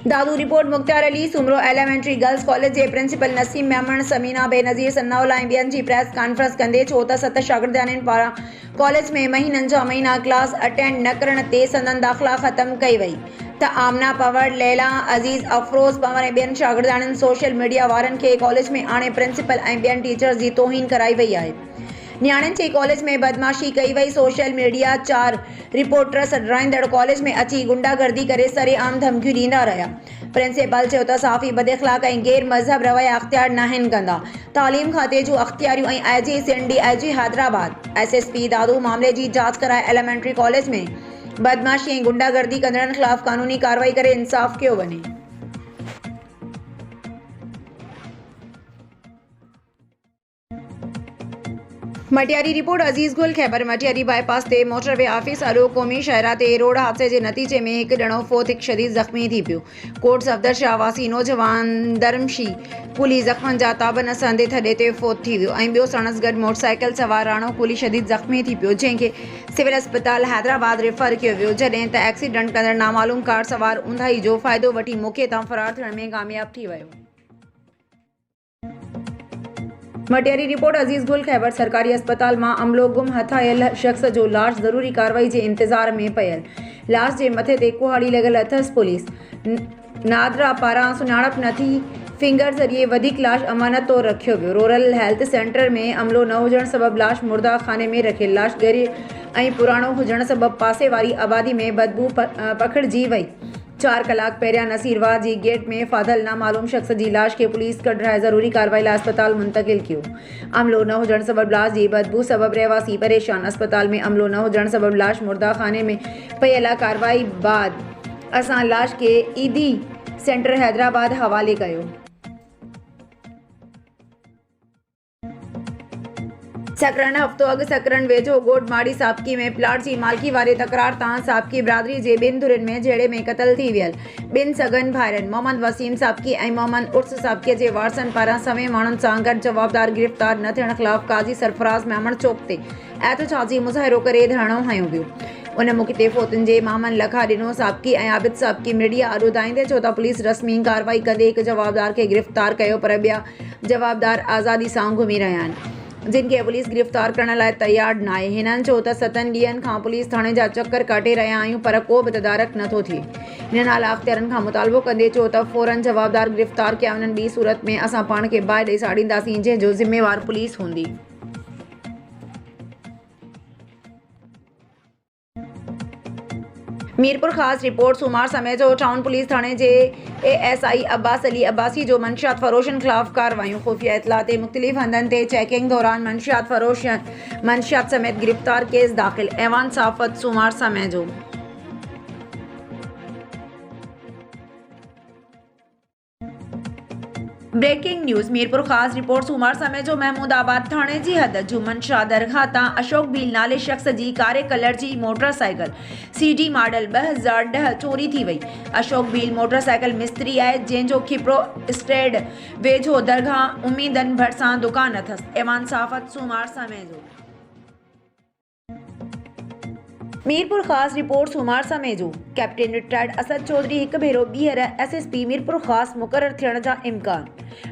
दादू report Mukhtar Ali Soomro elementary girls college के principal Naseem Memon Samina Benazir Sanaullah ऐं ॿियनि जी प्रेस कॉन्फ्रेंस कंदे चयो त 7 शागिर्दनि पारां कॉलेज में महीननि जा महीना क्लास अटेंड न करण ते संदन दाख़िला ख़त्म कई वई त आमना पवर लैला अज़ीज़ अफरोज़ पवर ऐं ॿियनि शागिर्दनि सोशल मीडिया वारनि खे कॉलेज में आणे प्रिंसिपल ऐं ॿियनि टीचर्स जी तौहीन कराई वई आहे। न्याणियुनि जे कॉलेज में बदमाशी कई वई। सोशल मीडिया 4 रिपोर्टर सॾाईंदड़ कॉलेज में अची गुंडागर्दी करे सरेआम धमकियूं ॾींदा रहिया। प्रिंसिपल चयो त साफ़ी बदअख़लाक़ ऐं गैर मज़हब रवैया अख़्तियार नाहिनि कंदा। तालीम खाते जूं अख़्तियारियूं ऐं IG Sindh DIG Hyderabad SSP दादू मामले जी जांच कराए एलिमेंट्री कॉलेज में बदमाशी ऐं गुंडागर्दी कंदड़नि ख़िलाफ़ कानूनी कार्रवाई करे इंसाफ़ कयो वञे। मटियारी रिपोर्ट अज़ीज़ गुल खैबर मटियारी बाईपास ते मोटरवे ऑफिस आलो क़ौमी शहरा ते रोड हादसे के नतीजे में एक ॼणो फोत हिकु शदीद ज़ख़्मी थी पियो। कोट सफदर शाह वासी नौजवान धर्मशी कुली ज़ख़्मनि जा ताब न सहंदे थॾे ते फोत थी वियो ऐं ॿियो सणस गॾु मोटरसाइकिल सवार राणो कुली शदीद ज़ख़्मी थी पियो जंहिंखे सिविल अस्पताल हैदराबाद रेफर कयो वियो जॾहिं त एक्सीडेंट कंदड़ नामालूम कार सवार ऊंधाई जो फ़ाइदो वठी मौक़े तां फ़रार थियण में कामयाब थी वियो। मटियारी रिपोर्ट अज़ीज़ गुल खैबर सरकारी अस्पताल में अमलो गुम हथायल शख्स जो लाश ज़रूरी कार्रवाई के इंतजार में पयल। लाश के मथे ते कुहाड़ी लगल अथस। पुलिस नादरा पारां सुञाणप न थी फिंगर ज़रिए वधिक लाश अमानत तौर रखियो वियो। रूरल हेल्थ सेंटर में अमलो न हुजण सबब लाश मुर्दा खाने में रखियल। लाश ॻरी ऐं पुराणो हुजण सबब पासे वारी आबादी में बदबू पखिड़जी वई। 4 कलाक पहिरियां नसीरवाद जी गेट में फाथल नामालूम शख्स की लाश के पुलिस कढाए ज़रूरी कार्रवाई लाइ अस्पताल मुंतकिल कियो। अमलो न हुजण सबब लाश की बदबू सबब रहवासी परेशान। अस्पताल में अमलो न हुजण सबब लाश मुर्दा खाने में पयल कार्रवाई बाद असां लाश के ईदी सेंटर हैदराबाद हवाले कयो। सकरन हफ़्तो अॻु सकरन वेझो ॻोठ माड़ी साबकी में प्लाट जी मालिकी वारे तकरार तां साबकी बिरादरी जे 2 धुरियुनि में झेड़े में क़त्ल थी वियल। 2 सगन भाइरनि मोहम्मद वसीम साबकी ऐं मोहम्मद उर्स साबकीअ जे वारसनि पारां सवें माण्हुनि सां गॾु जवाबदार गिरफ़्तार न थियण ख़िलाफ़ काज़ी सरफराज़ मेमण चौक ते एहतजाजी मुज़ाहिरो करे धरणो हयो वियो। उन मौक़े ते फोतुनि जे मामनि लखा ॾिनो। साबकी ऐं आबिद साबकी मीडिया आॾो ॿुधाईंदे चयो त पुलिस रस्मी कार्रवाई कंदे हिकु जवाबदार खे गिरफ़्तार कयो पर ॿिया जवाबदार आज़ादी सां घुमी रहिया आहिनि जिनके पुलिस गिरफ़्तार करण लाइ तैयार न आहे। हिननि चयो त 7 ॾींहंनि खां पुलिस थाणे जा चक्कर काटे रहिया आहियूं पर को बि तदारक नथो थिए। हिननि आला अख़्तियारनि खां मुतालबो कंदे चयो त फ़ौरन जवाबदार गिरफ़्तार कया वञनि। ॿी सूरत में असां पाण खे बाहि ॾेई साड़ींदासीं जंहिंजो ज़िम्मेवार पुलिस हूंदी। मीरपुर ख़ास रिपोर्ट सूमार समय जो टाउन पुलिस थाने के ASI अब्बास अली अब्बासी जो मंशियात फरोशन खिलाफ कार्रवाई। खुफिया इतला ते मुख्तलिफ हंधन ते चेकिंग दौरान मंशियात समेत गिरफ्तार केस दाखिल। ऐवान साफ़त सूमार समय जो। ब्रेकिंग न्यूज़ मीरपुर ख़ास रिपोर्ट सूमार समय जो महमूदाबाद थाने की हद जुमन शाह दरगाह तां अशोक भील नाले शख्स की कारे कलर की मोटरसाइकिल CD मॉडल 2010 चोरी थी वई। अशोक भील मोटरसाइकिल मिस्त्री है जंहिंजो खिपरो स्टेड वेझो दरगाह उम्मीदन भरिसां दुकान अथस। ऐवान साफ़त सूमार समय जो। मीरपुर ख़ास रिपोर्ट सूमार समय जो। कैप्टन रिटायर्ड असद चौधरी हिकु भेरो ॿीहर SSP मीरपुर ख़ास मुक़रर थियण जा इम्कान।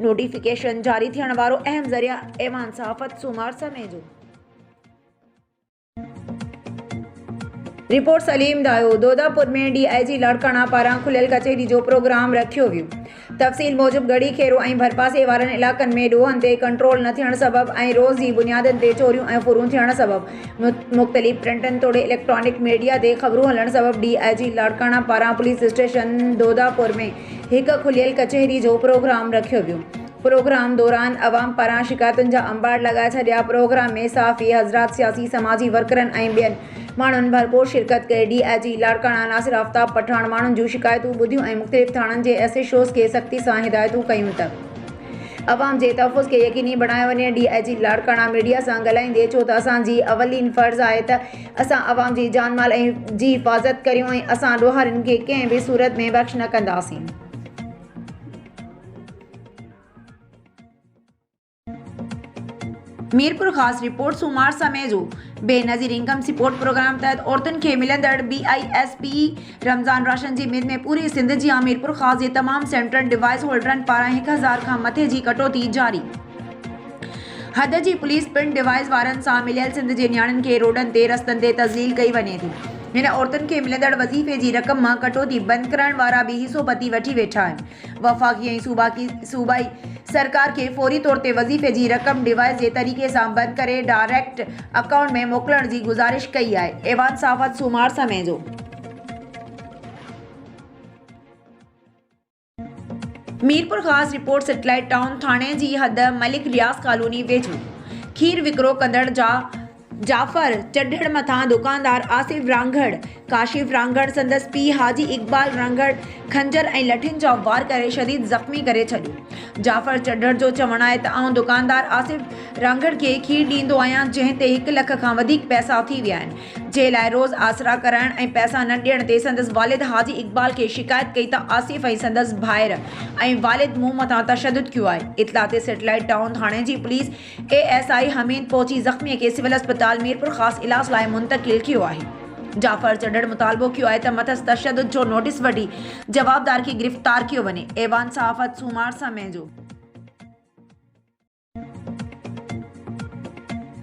नोटिफिकेशन जारी थियण वारो अहम ज़रिया। ऐवान साफ़त सूमार समय जो। रिपोर्ट सलीम दायो दोदापुर में DIG लाड़काना पारां खुलियल कचहरी जो प्रोग्राम रखियो वियो। तफ़सील मूजिब गढ़ी खेरो ऐं भरपासे वारनि इलाक़नि में ॾोहनि ते कंट्रोल न थियण सबब ऐं रोज़ जी बुनियादनि ते चोरियूं ऐं फुरूं थियण सबब मुख़्तलिफ़ प्रिंटनि तोड़े इलेक्ट्रॉनिक मीडिया ते ख़बरूं हलण सबब DIG लाड़काना पारां पुलिस स्टेशन दोदापुर में हिकु खुलियल कचहरी जो प्रोग्राम रखियो वियो। प्रोग्राम दौरान अवाम पारां शिकायतुनि जा अंबार लगाए छॾिया। प्रोग्राम में साफ़ी हज़रात सियासी समाजी वर्करनि ऐं ॿियनि माण्हुनि भरपूर शिरकत करे DIG लाड़काना नासिर आफ्ताब पठान माण्हुनि जूं शिकायतूं ॿुधियूं ऐं मुख़्तलिफ़ थाणनि जे SHOs खे सख़्ती सां हिदायतूं कयूं त अवाम जे तहफ़्फ़ुज़ खे यकीनी बणायो वञे। DIG लाड़काना मीडिया सां ॻाल्हाईंदे चयो त असांजी अवलीन फ़र्ज़ आहे त असां अवाम जी जान माल जी हिफ़ाज़त करियूं ऐं असां ॾोहारियुनि खे कंहिं बि सूरत में बख़्श न कंदासीं। मीरपुर ख़ास रिपोर्ट सूमार समय जो बेनज़ीर इनकम सपोर्ट प्रोग्राम तहत औरतुनि खे मिलंदड़ BISP रमज़ान राशन जी मिद में पूरे सिंध जी मीरपुर ख़ास जे तमाम सेंटरनि डिवाइस होल्डरनि पारां 1000 खां मथे जी कटौती जारी। हद जी पुलिस पिण डिवाइस वारनि सां मिलियल सिंध जे नियाणियुनि खे रोडनि ते रस्तनि ते तज़लील कई वञे थी। हिन औरतुनि खे मिलंदड़ वज़ीफ़े जी रक़म मां कटौती बंदि करण वारा बि हिसोपती वठी वेठा आहिनि। वफ़ाक़ी ऐं सूबाई सरकार खे फौरी तौर ते वज़ीफ़े जी रक़म डिवाइस जे तरीक़े सां बंदि करे डायरेक्ट अकाउंट में मोकिलण जी गुज़ारिश कई आहे। एवान साफ़त सूमार समय जो मीरपुर ख़ास रिपोर्ट सेटेलाइट टाउन थाणे जी हद मलिक रियाज़ कॉलोनी वेझो खीर विकिरो कंदड़ जाफ़र चढ़ड़ मथां दुकानदार आसिफ रांगड़ काशिफ रांगड़ संदसि पीउ हाजी इक़बाल रांगड़ खंजर ऐं लठियुनि जा वार करे शदीद ज़ख़्मी करे छॾियो। जाफ़र चढ़ड़ जो चवणु आहे त आउं दुकानदार आसिफ रांगड़ खे खीर ॾींदो आहियां जंहिं ते 1 लख खां वधीक पैसा थी विया आहिनि। जे लाइ रोज़ आसरा कराइण ऐं पैसा न ॾियण ते संदसि वालिद हाजी इक़बाल खे शिकायत कई त आसिफ ऐं संदसि भाइर ऐं वालिद मूं मथां तशद्दुद कयो आहे। इतला ते सेटेलाइट टाउन थाणे जी पुलिस ASI हमीद पहुची ज़ख़्मीअ खे सिविल अस्पताल मीरपुर ख़ास इलाज लाइ मुंतक़िल कयो आहे। जाफ़र चढ़ड़ मुतालबो कयो आहे त मथस तशद्दुद जो नोटिस वठी जवाबदार खे गिरफ़्तार कयो वञे। एवान सहाफ़त सूमार समय जो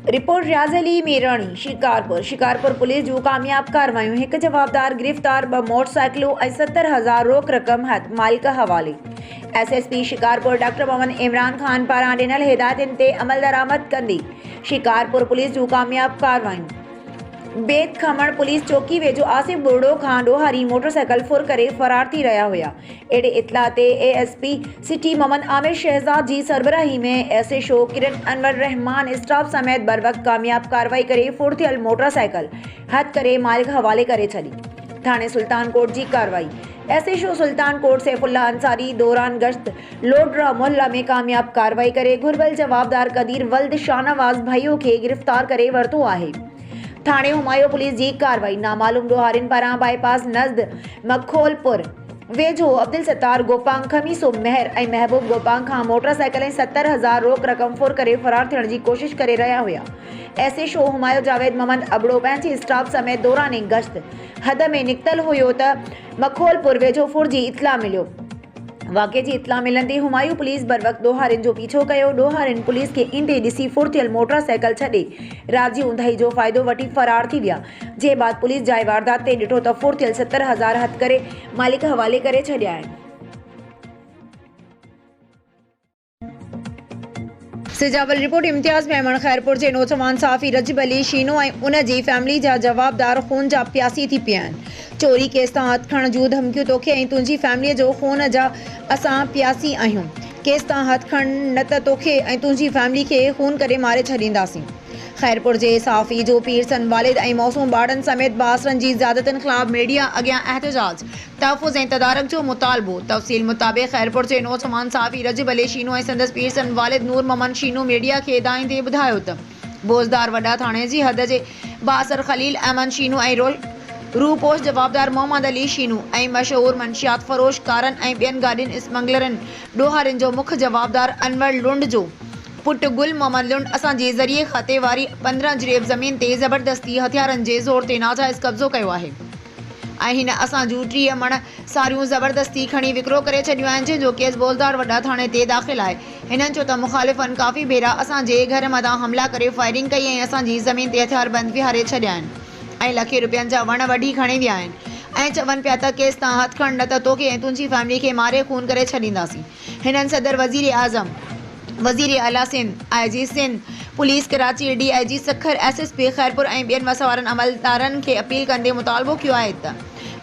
रिपोर्ट रियाज़ अली मेराणी शिकारपुर पुलिस जूं कामयाब कार्रवाइयूं 1 जवाबदार गिरफ़्तार 2 मोटरसाइकिलूं ऐं 70,000 रोक रक़म मालिक हवाले। SSP शिकारपुर डॉक्टर मोहम्मद इमरान खान पारां ॾिनल हिदायतुनि ते अमल दरामद कंदी शिकारपुर पुलिस जूं कामयाब कार्रवाइयूं। बेत खमण पुलिस चौकी वेझो आसिफ बुर्डो खां ॾोहारी मोटरसाइकिल फुर करे फरार थी रहिया हुया। अहिड़े इतला ते ASP सिटी मोहम्मद आमिर शहजाद जी सरबराही में SHO किरण अनवर रहमान स्टाफ समेत बर वक्त कामयाब कार्रवाई करे फुर थियल मोटरसाइकिल हथ करे मालिक हवाले करे छॾी। थाणे सुल्तानकोट जी कार्रवाई SHO सुल्तानकोट सैफुल्ला अंसारी दौरान गश्त लोडरा मोहल्ला में कामयाब कार्रवाई करे घुर्बल जवाबदार कदीर वल्द शाहनवाज़ भाईयो खे गिरफ़्तार करे वरितो आहे। थाणे हुमायूं पुलिस जी कार्रवाई नामालूम ॾोहारियुनि पारां बाईपास नज़द मखोलपुर वेझो अब्दुल सत्तार गोपांग खमीसो महर ऐं महबूब गोपांग खां मोटरसाइकिल ऐं 70,000 रोक रक़म फुर करे फरार थियण जी कोशिश करे रहिया हुया। SHO हुमायूं जावेद मोहम्मद अबड़ो पंहिंजे स्टाफ समेत दौरान गश्त हद में निकितल हुयो त मखोलपुर वेझो फुर जी इतला मिलियो। वाक़े जी इतला मिलंदे हुमायूं पुलिस बर वक्त ॾोहारियुनि जो पीछो कयो। ॾोहारियुनि पुलिस खे ईंदे ॾिसी फुर थियल मोटरसाइकिल छॾे रात जी ऊंदहि जो फ़ाइदो वठी फरार थी विया। जे बाद पुलिस जाइ वारदात ते ॾिठो त फुर थियल 70,000 हथ करे मालिक हवाले करे छॾिया आहिनि। सिजावल रिपोर्ट इम्तियाज़ मेमन खैरपुर जे नौजवान साफ़ी रजब अली शीनो ऐं उन जी फैमिली जा जवाबदार खून जा प्यासी थी पिया आहिनि। चोरी केस तां हथ खणण जूं धमकियूं तोखे ऐं तुंहिंजी फैमिलीअ जो खून जा असां प्यासी आहियूं। केस तां हथ खण न त तोखे ऐं तुंहिंजी फैमिली खे खून करे मारे छॾींदासीं। खैरपुर जे साफ़ी जो पीरसन वालिद ऐं मौसूम ॿारनि समेत बासरनि जी ज़्यादतियुनि ख़िलाफ़ मीडिया अॻियां एहतजाज तहफ़ुज़ ऐं तदारक जो मुतालबो। तफ़सील मुताबिक़ खैरपुर जे नौजवान साफ़ी रजब अली शीनो ऐं संदसि पीरसन वालिद नूर मोहम्मद शीनो मीडिया खे हिदायत ॿुधायो त बोज़दार वॾा थाणे जी हद जे बासर खलील अहमद शीनो ऐं रूपोश जवाबदार मोहम्मद अली शीनू ऐं मशहूर मंशियात फरोश कारन ऐं ॿियनि गाॾियुनि स्मगलरनि ॾोहारियुनि जो मुख्य जवाबदार अनवर लुंड जो पुट गुल मोहम्मद लुंड असांजे ज़रिए खाते वारी 15 जरेब ज़मीन ते ज़बरदस्ती हथियारनि जे ज़ोर ते नाजाइज़ कब्ज़ो कयो आहे ऐं हिन असां जूं 30 मण सारियूं ज़बरदस्ती खणी विकिरो करे छॾियूं आहिनि जंहिंजो केस बोज़दार वॾा थाणे ते दाख़िल आहे। हिननि चयो त मुख़ालिफ़नि काफ़ी भेरा असांजे घर मथां हमला करे फायरिंग कई ऐं असांजी ज़मीन ते हथियार बंदि विहारे छॾिया आहिनि ऐं लखे रुपयनि जा वण वढी खणी विया आहिनि ऐं चवनि पिया त केस तां हथ खण न त तोखे ऐं तुंहिंजी फैमिली खे मारे खून करे छॾींदासीं। हिननि सदर वज़ीर आज़म वज़ीर आला Sindh IG Sindh police Karachi DIG Sukkur SSP Khairpur ऐं ॿियनि वसवारनि अमलदारनि खे अपील कंदे मुतालबो कयो आहे त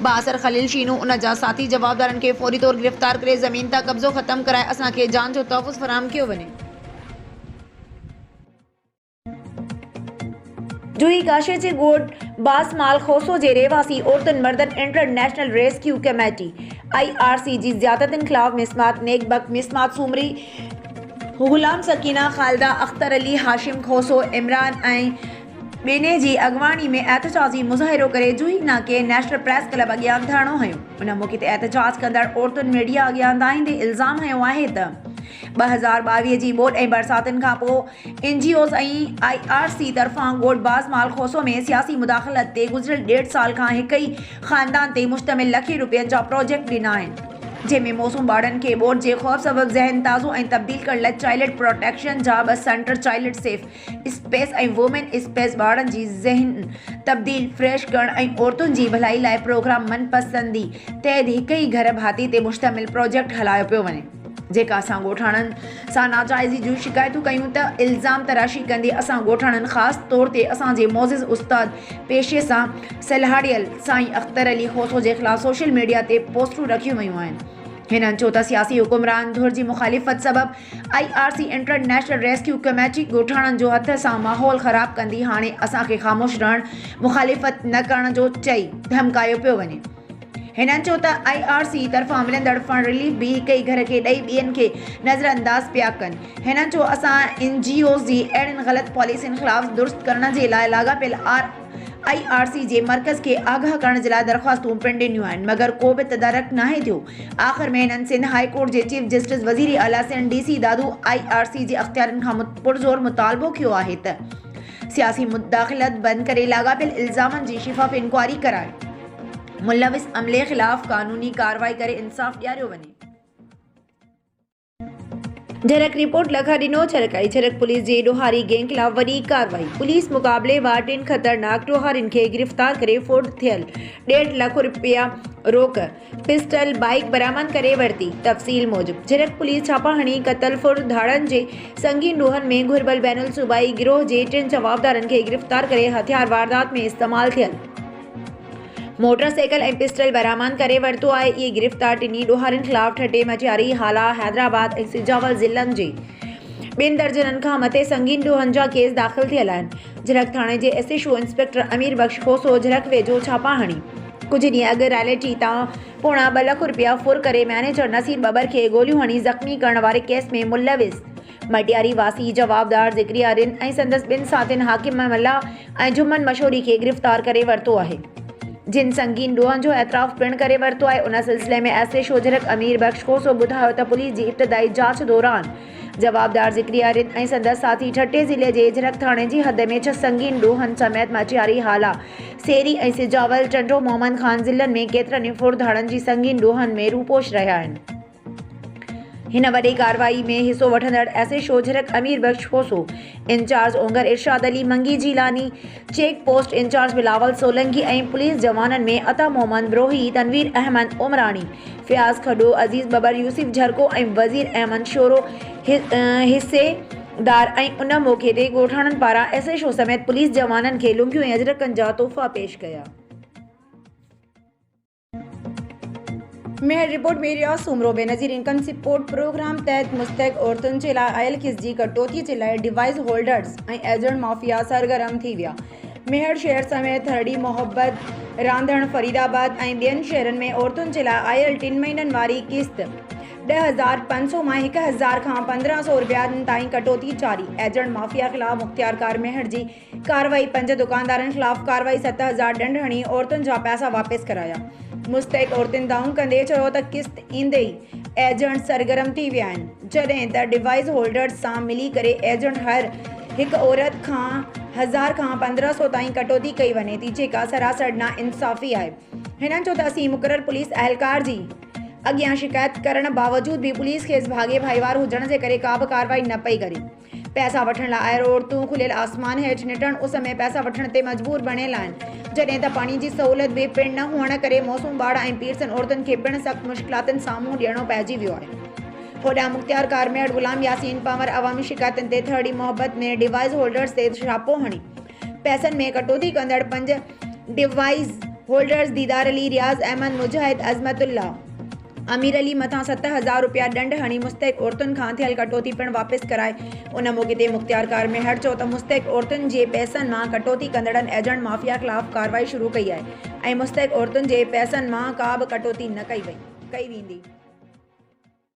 बासर खलील शीनू उन जा साथी जवाबदारनि खे फौरी तौर गिरफ़्तार करे ज़मीन तां कब्ज़ो ख़त्म कराए असांखे जान जो तहफ़ुज़ फराहम कयो वञे। जुही काशे जे ॻोठ बासमाल खोसो जे रहवासी औरतुनि मर्दनि इंटरनेशनल रेस्क्यू कमेटी IRC जी ज़ियादतियुनि ख़िलाफ़ मिसमात नेकबक मिसमात सूमरी गुलाम सकीना खालिदा अख्तर अली हाशिम खोसो इमरान ऐं ॿिने जी अॻवानी में एहतजाजी मुज़ाहिरो करे जुही नाके नेशनल प्रेस क्लब अॻियां धरणो हयो। उन मौक़े ते एहतजाज कंदड़ औरतुनि मीडिया अॻियां आंदाईंदे इल्ज़ाम हयो आहे त 2022 जी ॿोॾि ऐं बरसातुनि खां पोइ NGOs ऐं IRC तरफ़ां गोठबाज़ मालखोसो में सियासी मुदाख़लत ते गुज़िरियल 1.5 साल खां हिक ई ख़ानदान ते मुश्तमिल लखे रुपयनि जा प्रोजेक्ट ॾिना आहिनि, जंहिंमें मौसूम ॿारनि खे ॿोॾि जे ख़ौफ़ सबबि ज़हन ताज़ो ऐं तब्दील करण लाइ चाइल्ड प्रोटेक्शन जा 2 सेंटर चाइल्ड सेफ स्पेस ऐं वुमेन स्पेस ॿारनि जी ज़हन तब्दील फ्रेश करण ऐं औरतुनि जी भलाई लाइ प्रोग्राम मनपसंदी तहत हिक ई घर भाती ते मुश्तमिल प्रोजेक्ट हलायो पियो वञे। जेका असां ॻोठाणनि सां नाजाइज़ी जूं शिकायतूं कयूं त इल्ज़ाम तराशी कंदे असां ॻोठाणनि ख़ासि तौर ते असांजे मोज़िज़ उस्ताद पेशे सां सलाहियल साईं अख्तर अली खोसो जे ख़िलाफ़ सोशल मीडिया ते पोस्टूं रखियूं वयूं आहिनि। हिननि चयो त सियासी हुकुमरान धुर जी मुख़ालिफ़त सबबि IRC इंटरनेशनल रेस्क्यू कमेटी ॻोठाणनि जो हथ सां माहौल ख़राब कंदी हाणे असांखे ख़ामोश रहण मुख़ालिफ़त न करण जो चई धमकायो पियो वञे। हिननि चयो त IRC तरफ़ां मिलंदड़ फंड रिलीफ भी हिक ई घर खे ॾेई ॿियनि खे नज़रअंदाज़ पिया कनि। हिननि चयो असां NGOs जी अहिड़ियुनि ग़लति पॉलिसियुनि ख़िलाफ़ दुरुस्त करण जे लाइ लाॻापियल IRC जे मर्कज़ खे आगाह करण जे लाइ दरख़्वास्तूं पिण ॾिनियूं आहिनि, मगर को बि तदारक नाहे थियो। आख़िर में हिननि सिंध हाई कोर्ट जे चीफ जस्टिस वज़ीर आला सिंध DC दादू IRC जे अख़्तियारनि खां पुरज़ोर मुतालबो कयो आहे त सियासी मुदाख़लत बंदि करे लाॻापियल इल्ज़ामनि जी शिफ़ाफ़ इंक्वायरी कराए मुलविस अमले ख़िलाफ़ क़ानूनी कार्रवाई करे इंसाफ़ ॾियारियो वञे। झरक रिपोर्ट लखा ॾिनो झरकाई झरक पुलिस जे ॾोहारी गैंग ख़िलाफ़ वॾी कार्रवाई। पुलिस मुक़ाबले वार 3 ख़तरनाक ॾोहारियुनि खे गिरफ़्तार करे फ़ोर्ड थियल 1.5 लाख रुपया रोक पिस्टल बाइक बरामद करे वरिती। तफ़सील मूजिब झरक पुलिस छापा हणी क़तल फुरधाड़नि जे संगीन ॾोहनि में घुरिबल बैनुल सूबाई गिरोह जे 3 जवाबदारनि खे गिरफ़्तार करे हथियार वारदात में इस्तेमालु थियल मोटरसाइकिल ऐं पिस्टल बरामद करे वरितो आहे। इहे गिरफ़्तार टिनी ॾोहारियुनि ख़िलाफ़ ठटे मचियारी हाला हैदराबाद ऐं सिजावल ज़िलनि जे 2 दर्जननि खां मथे संगीन ॾोहनि जा केस दाख़िल थियल आहिनि। झरक थाणे जे SHO इंस्पेक्टर अमीर बख्श खोसो झरक वेझो छापा हणी कुझु ॾींहं अॻु रैलिटी तां पोणा 2 लाख रुपया फुर करे मैनेजर नसीर बबर खे गोलियूं हणी ज़ख़्मी करण वारे केस में मुलविस मटियारी वासी जवाबदार ज़िक्रिया रिन ऐं संदसि 2 साथियुनि हाकिम मल्ला ऐं जुम्मन मशहूरी खे गिरफ़्तार करे वरितो आहे, जिन संगीन ॾोहनि जो एतराफ़ पिण करे वरितो आहे। उन सिलसिले में SHO झरक अमीर बख्श खोसो ॿुधायो त पुलिस जी इब्तिदाई जांच दौरान जवाबदार ज़िक्रिया रिन ऐं संदसि साथी ठटे ज़िले जे झरक थाणे जी हद में 6 संगीन ॾोहनि समेत मचियारी हाला सेरी ऐं सिजावल चंडो मोहम्मद खान ज़िलनि में केतिरनि फुरधाड़नि जी संगीन ॾोहनि में रूपोश रहिया आहिनि। हिन वॾी कार्रवाई में हिस्सो वठंदड़ SHO Jhirk Amir Bakhsh Khoso, in charge Ongar Irshad Ali Mangi Jilani, check post in charge Bilawal Solangi ऐं पुलिस जवाननि में अता मोहम्मद ब्रोही, तनवीर अहमद उमरानी, फ़ियाज़ खडो, अज़ीज़ बबर, यूसुफ झरको ऐं वज़ीर अहमद शोरो हिस्सेदार ऐं उन मौक़े ते ॻोठाणनि पारां SHO समेत पुलिस जवाननि खे लुंगियूं ऐं अजरकनि जा तोहफ़ा पेश कया। मेहर रिपोर्ट में Riaz Soomro Benazir income support programme तहत मुस्तहिक़ औरतुनि जे लाइ आयल क़िस्त जी कटौती जे लाइ डिवाइस होल्डर्स ऐं एजेंट माफ़िया सरगर्म थी विया। मेहर शहर समेत हरड़ी मोहब्बत रांधण फरीदाबाद ऐं ॿियनि शहरनि में औरतुनि जे लाइ आयल 3 महीननि वारी क़िस्त 10,500 मां 1,000 खां 1,500 रुपयनि ताईं कटौती जारी। एजेंट माफ़िया ख़िलाफ़ मुख़्तियारकार मेहर जी कार्रवाई। 5 दुकानदारनि ख़िलाफ़ कार्रवाई। 7,000 ॾंड हणी औरतुनि जा पैसा वापसि कराया। मुस्तहिक़ औरतुनि दावो कंदे चयो त क़िस्त ईंदे ई एजेंट सरगर्म थी विया आहिनि, जॾहिं त डिवाइस होल्डर्स सां मिली करे एजेंट हर हिकु औरत खां 1,000 खां 1,500 ताईं कटौती कई वञे थी, जेका सरासर नाइंसाफ़ी आहे। हिननि चयो त असीं मुक़ररु पुलिस अहलकार जी अॻियां शिकायत करण बावजूद भी पुलिस खेसि भाॻे भाईवार हुजण जे करे का बि कार्रवाई न पई करे। पैसा वठण लाइ आयल औरतूं खुलियल आसमान हेठि निटण उस में पैसा वठण ते मजबूर बणियल आहिनि, जॾहिं त पाणी जी सहूलियत बि पिण न हुअण करे मौसूम ॿार ऐं पीरसन औरतुनि खे पिण सख़्तु मुश्किलातुनि साम्हूं ॾियणो पइजी वियो आहे। होॾां मुख़्तियारकार मेहर गुलाम यासीन पंवर अवामी शिकायतुनि ते थर्डी मोहब्बत में डिवाइस होल्डर्स ते छापो हणी पैसनि में कटौती कंदड़ 5 डिवाइस होल्डर्स दीदार अली, रियाज़ अहमद, मुजाहिद, अज़मतुल्ला, अमीर अली मथां 7,000 रुपया ॾंड हणी मुस्तहिक़ औरतुनि खां थियल कटौती पिण वापसि कराए। उन मौक़े ते मुख़्तियारकार मेहर चयो त मुस्तहिक़ औरतुनि जे पैसनि मां कटौती कंदड़नि एजेंट माफ़िया ख़िलाफ़ कार्रवाई शुरू कई आहे ऐं मुस्तहिक़ औरतुनि जे पैसनि मां का बि कटौती न कई वेंदी।